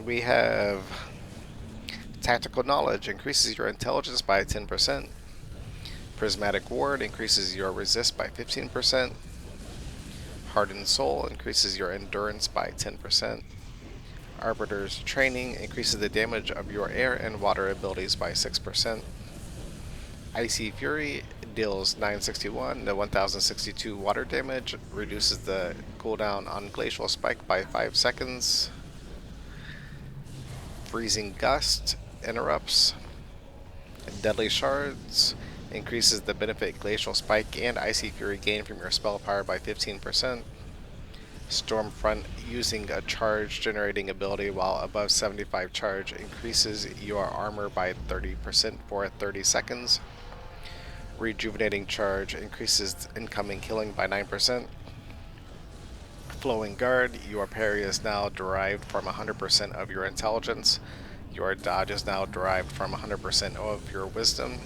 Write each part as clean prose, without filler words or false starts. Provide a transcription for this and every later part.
We have Tactical Knowledge, increases your intelligence by 10%. Prismatic Ward increases your resist by 15%. Hardened Soul increases your endurance by 10%. Arbiter's Training increases the damage of your air and water abilities by 6%. Icy Fury deals 961 to 1062 water damage, reduces the cooldown on Glacial Spike by 5 seconds. Freezing Gust interrupts. Deadly Shards increases the benefit Glacial Spike and Icy Fury gain from your spell power by 15%. Stormfront, using a charge generating ability while above 75 charge, increases your armor by 30% for 30 seconds. Rejuvenating Charge increases incoming killing by 9%. Flowing Guard, your parry is now derived from 100% of your intelligence. Your dodge is now derived from 100% of your wisdom.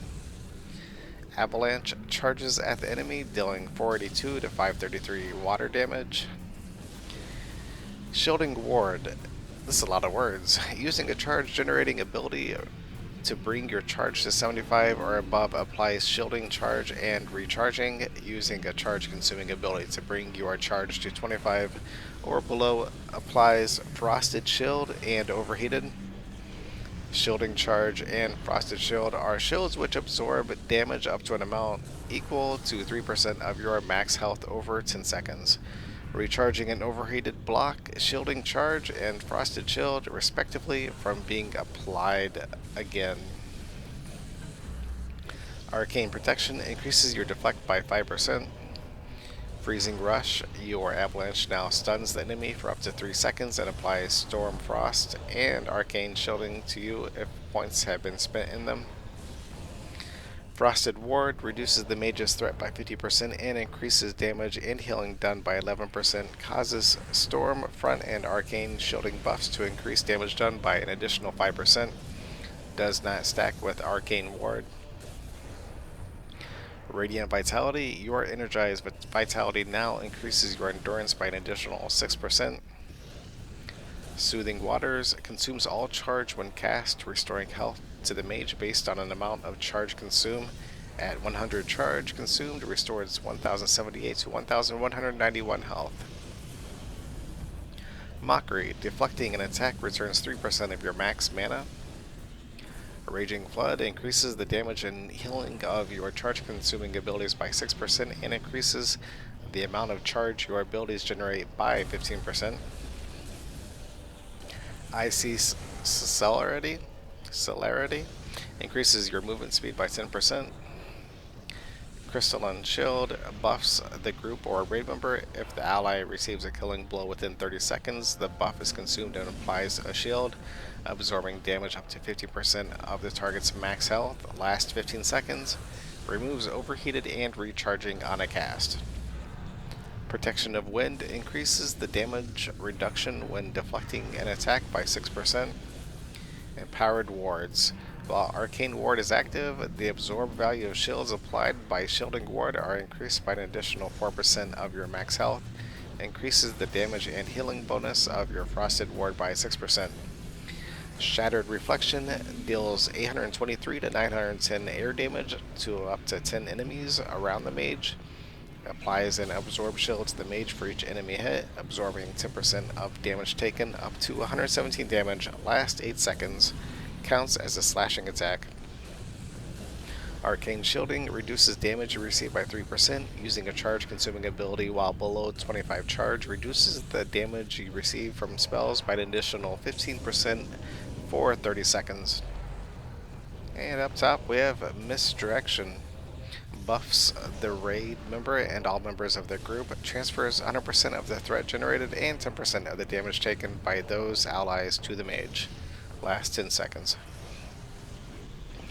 Avalanche charges at the enemy, dealing 482 to 533 water damage. Shielding Ward, this is a lot of words. Using a charge generating ability to bring your charge to 75 or above, applies shielding charge and recharging. Using a charge consuming ability to bring your charge to 25 or below, applies frosted shield and overheated. Shielding charge and frosted shield are shields which absorb damage up to an amount equal to 3% of your max health over 10 seconds. Recharging an overheated block, shielding charge, and frosted shield, respectively, from being applied again. Arcane Protection increases your deflect by 5%. Freezing Rush, your avalanche now stuns the enemy for up to 3 seconds and applies Storm Frost and Arcane Shielding to you if points have been spent in them. Frosted Ward reduces the mage's threat by 50% and increases damage and healing done by 11%. Causes Storm, Front, and Arcane Shielding buffs to increase damage done by an additional 5%. Does not stack with Arcane Ward. Radiant Vitality, your energized vitality now increases your endurance by an additional 6%. Soothing Waters consumes all charge when cast, restoring health to the mage based on an amount of charge consumed. At 100 charge consumed, restores 1078 to 1191 health. Mockery, deflecting an attack returns 3% of your max mana. Raging Flood increases the damage and healing of your charge consuming abilities by 6% and increases the amount of charge your abilities generate by 15%. Icy Celerity increases your movement speed by 10%. Crystalline Shield buffs the group or raid member. If the ally receives a killing blow within 30 seconds, the buff is consumed and applies a shield, absorbing damage up to 50% of the target's max health. Last 15 seconds. Removes overheated and recharging on a cast. Protection of Wind increases the damage reduction when deflecting an attack by 6%. Empowered Wards. While Arcane Ward is active, the absorb value of shields applied by Shielding Ward are increased by an additional 4% of your max health. Increases the damage and healing bonus of your Frosted Ward by 6%. Shattered Reflection deals 823 to 910 air damage to up to 10 enemies around the mage. Applies an absorb shield to the mage for each enemy hit, absorbing 10% of damage taken up to 117 damage, last 8 seconds. Counts as a slashing attack. Arcane Shielding reduces damage you receive by 3%. Using a charge consuming ability while below 25 charge reduces the damage you receive from spells by an additional 15% for 30 seconds. And up top we have Misdirection. Buffs the raid member and all members of the group, transfers 100% of the threat generated and 10% of the damage taken by those allies to the mage. Last 10 seconds.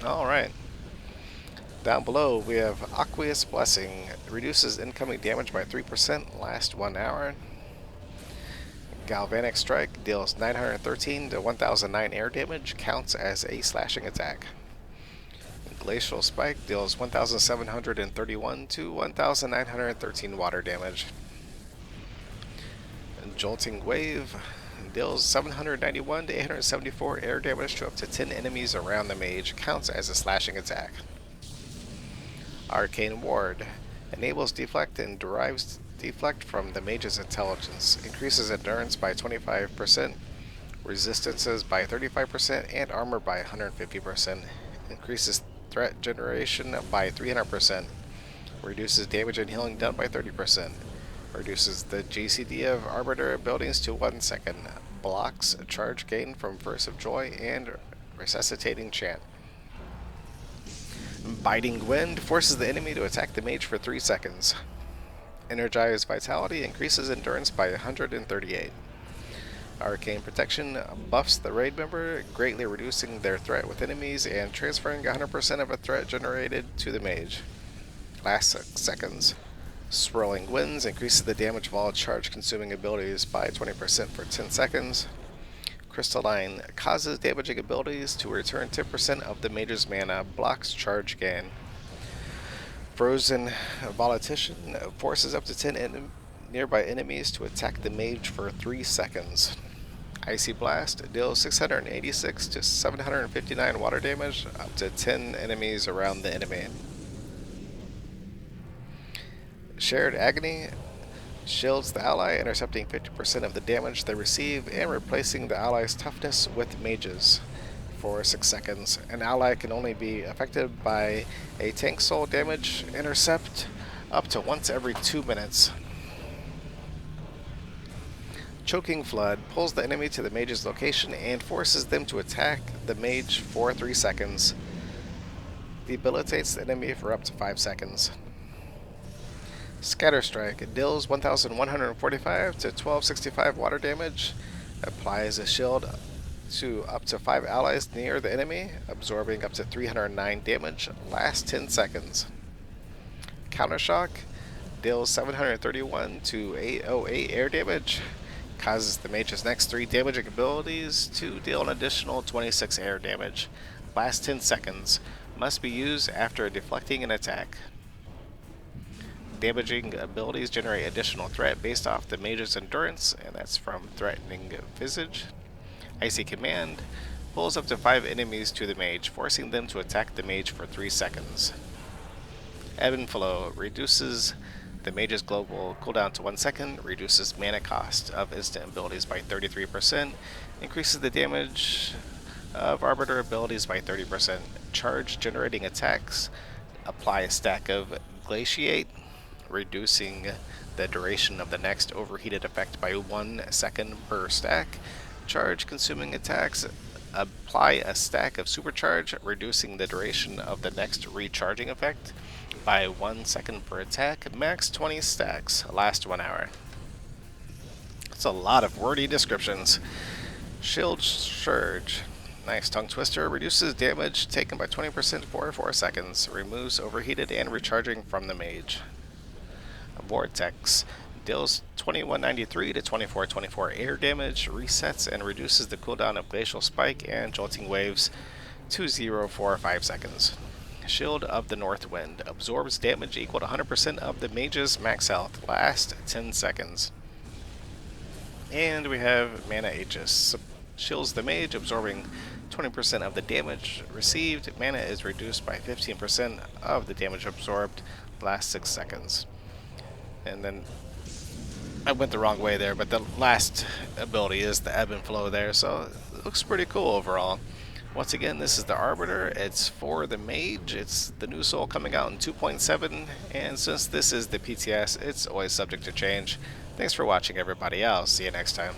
Alright. Down below we have Aqueous Blessing. Reduces incoming damage by 3%, last 1 hour. Galvanic Strike deals 913 to 1009 air damage, counts as a slashing attack. Glacial Spike deals 1731 to 1913 water damage. Jolting Wave deals 791 to 874 air damage to up to 10 enemies around the mage, counts as a slashing attack. Arcane Ward enables deflect and derives deflect from the mage's intelligence, increases endurance by 25%, resistances by 35%, and armor by 150%, increases threat generation by 300%, reduces damage and healing done by 30%, reduces the GCD of Arbiter abilities to 1 second, blocks charge gain from Verse of Joy and Resuscitating Chant. Biting Wind forces the enemy to attack the mage for 3 seconds. Energized Vitality increases endurance by 138. Arcane Protection buffs the raid member, greatly reducing their threat with enemies and transferring 100% of a threat generated to the mage. Last 6 seconds. Swirling Winds increases the damage of all charge-consuming abilities by 20% for 10 seconds. Crystalline causes damaging abilities to return 10% of the mage's mana, blocks charge gain. Frozen Politician forces up to 10 nearby enemies to attack the mage for 3 seconds. Icy Blast deals 686 to 759 water damage up to 10 enemies around the enemy. Shared Agony shields the ally, intercepting 50% of the damage they receive and replacing the ally's toughness with mages for 6 seconds. An ally can only be affected by a tank soul damage intercept up to once every 2 minutes. Choking Flood pulls the enemy to the mage's location and forces them to attack the mage for 3 seconds. Debilitates the enemy for up to 5 seconds. Scatter Strike deals 1,145 to 1,265 water damage, applies a shield to up to 5 allies near the enemy, absorbing up to 309 damage, lasts 10 seconds. Countershock deals 731 to 808 air damage, causes the mage's next 3 damaging abilities to deal an additional 26 air damage, lasts 10 seconds, must be used after deflecting an attack. Damaging abilities generate additional threat based off the mage's endurance, and that's from Threatening Visage. Icy Command pulls up to 5 enemies to the mage, forcing them to attack the mage for 3 seconds. Ebb and Flow reduces the mage's global cooldown to 1 second, reduces mana cost of instant abilities by 33%, increases the damage of Arbiter abilities by 30%. Charge generating attacks apply a stack of Glaciate, reducing the duration of the next overheated effect by 1 second per stack. Charge consuming attacks apply a stack of Supercharge, reducing the duration of the next recharging effect by 1 second per attack. Max 20 stacks, last 1 hour. That's a lot of wordy descriptions. Shield Surge. Nice. Tongue Twister reduces damage taken by 20% for 4 seconds, removes overheated and recharging from the mage. Vortex deals 2193 to 2424 air damage, resets and reduces the cooldown of Glacial Spike and Jolting Waves to 0 for 5 seconds. Shield of the North Wind absorbs damage equal to 100% of the mage's max health, last 10 seconds. And we have Mana Aegis. Shields the mage, absorbing 20% of the damage received. Mana is reduced by 15% of the damage absorbed, last 6 seconds. And then I went the wrong way there, but the last ability is the Ebb and Flow there, so it looks pretty cool overall. Once again, this is the Arbiter. It's for the Mage. It's the new soul coming out in 2.7, and since this is the PTS, it's always subject to change. Thanks for watching, everybody. I'll see you next time.